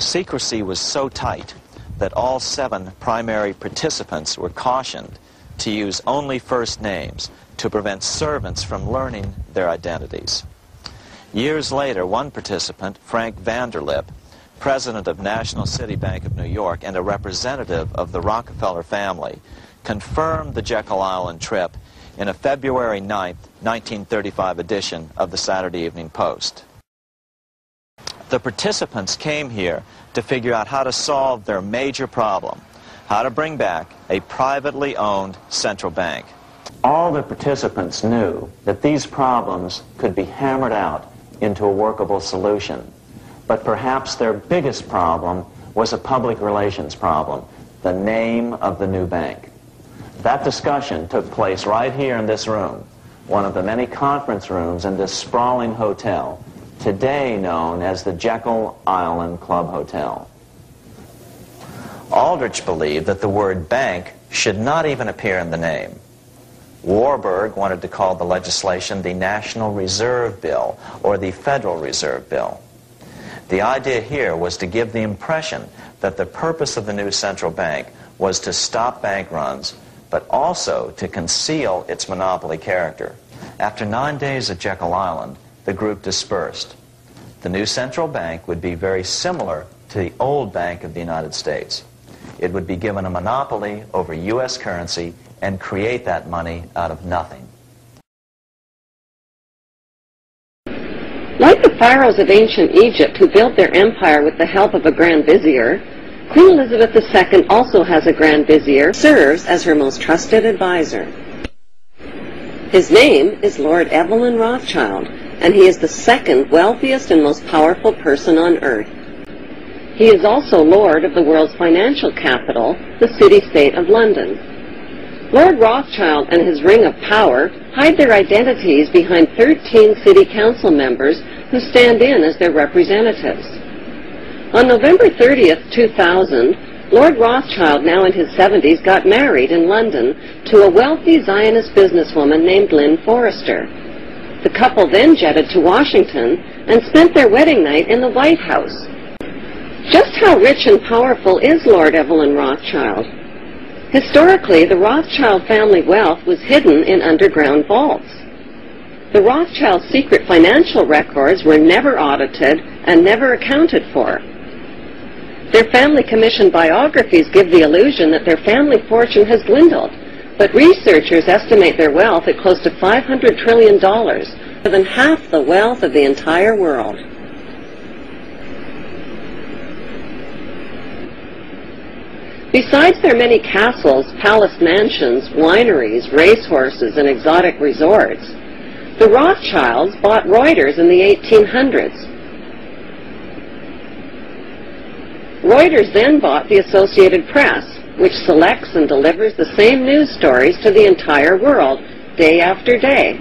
Secrecy was so tight that all 7 primary participants were cautioned to use only first names to prevent servants from learning their identities. Years later, one participant, Frank Vanderlip, president of National City Bank of New York and a representative of the Rockefeller family, confirmed the Jekyll Island trip in a February 9, 1935 edition of the Saturday Evening Post. The participants came here to figure out how to solve their major problem, how to bring back a privately owned central bank. All the participants knew that these problems could be hammered out into a workable solution. But perhaps their biggest problem was a public relations problem, the name of the new bank. That discussion took place right here in this room, one of the many conference rooms in this sprawling hotel, today known as the Jekyll Island Club Hotel. Aldrich believed that the word bank should not even appear in the name. Warburg wanted to call the legislation the National Reserve Bill or the Federal Reserve Bill. The idea here was to give the impression that the purpose of the new central bank was to stop bank runs, but also to conceal its monopoly character. After 9 days at Jekyll Island, the group dispersed. The new central bank would be very similar to the old Bank of the United States. It would be given a monopoly over U.S. currency and create that money out of nothing. Like the pharaohs of ancient Egypt who built their empire with the help of a grand vizier, Queen Elizabeth II also has a grand vizier, serves as her most trusted advisor. His name is Lord Evelyn Rothschild, and he is the second wealthiest and most powerful person on earth. He is also Lord of the world's financial capital, the city-state of London. Lord Rothschild and his ring of power hide their identities behind 13 city council members who stand in as their representatives. On November 30th, 2000, Lord Rothschild, now in his 70s, got married in London to a wealthy Zionist businesswoman named Lynn Forrester. The couple then jetted to Washington and spent their wedding night in the White House. Just how rich and powerful is Lord Evelyn Rothschild? Historically, the Rothschild family wealth was hidden in underground vaults. The Rothschilds' secret financial records were never audited and never accounted for. Their family-commissioned biographies give the illusion that their family fortune has dwindled, but researchers estimate their wealth at close to $500 trillion, more than half the wealth of the entire world. Besides their many castles, palace mansions, wineries, racehorses, and exotic resorts, the Rothschilds bought Reuters in the 1800s. Reuters then bought the Associated Press, which selects and delivers the same news stories to the entire world, day after day.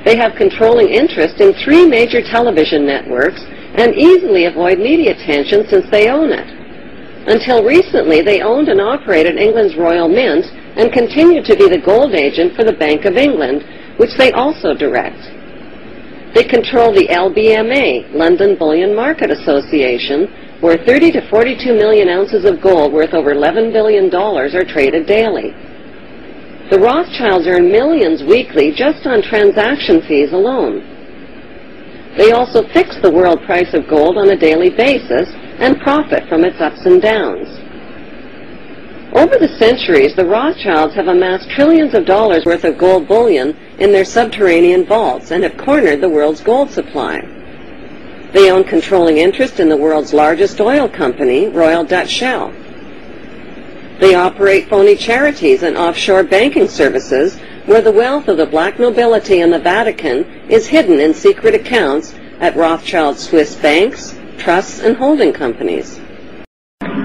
They have controlling interest in 3 major television networks and easily avoid media attention since they own it. Until recently, they owned and operated England's Royal Mint and continued to be the gold agent for the Bank of England, which they also direct. They control the LBMA, London Bullion Market Association, where 30 to 42 million ounces of gold worth over $11 billion are traded daily. The Rothschilds earn millions weekly just on transaction fees alone. They also fix the world price of gold on a daily basis and profit from its ups and downs. Over the centuries, the Rothschilds have amassed trillions of dollars worth of gold bullion in their subterranean vaults and have cornered the world's gold supply. They own controlling interest in the world's largest oil company, Royal Dutch Shell. They operate phony charities and offshore banking services where the wealth of the black nobility and the Vatican is hidden in secret accounts at Rothschild Swiss banks, trusts, and holding companies.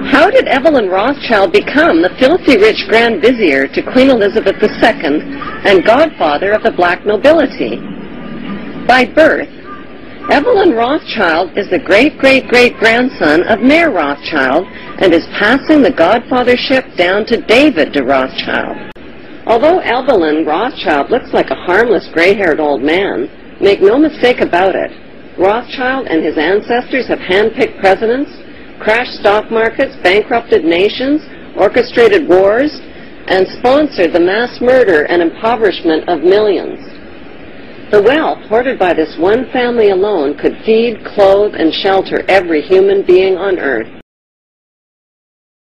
How did Evelyn Rothschild become the filthy rich Grand Vizier to Queen Elizabeth II and godfather of the black nobility? By birth, Evelyn Rothschild is the great-great-great-grandson of Mayor Rothschild and is passing the godfathership down to David de Rothschild. Although Evelyn Rothschild looks like a harmless gray-haired old man, make no mistake about it, Rothschild and his ancestors have handpicked presidents, crashed stock markets, bankrupted nations, orchestrated wars, and sponsored the mass murder and impoverishment of millions. The wealth hoarded by this one family alone could feed, clothe, and shelter every human being on earth.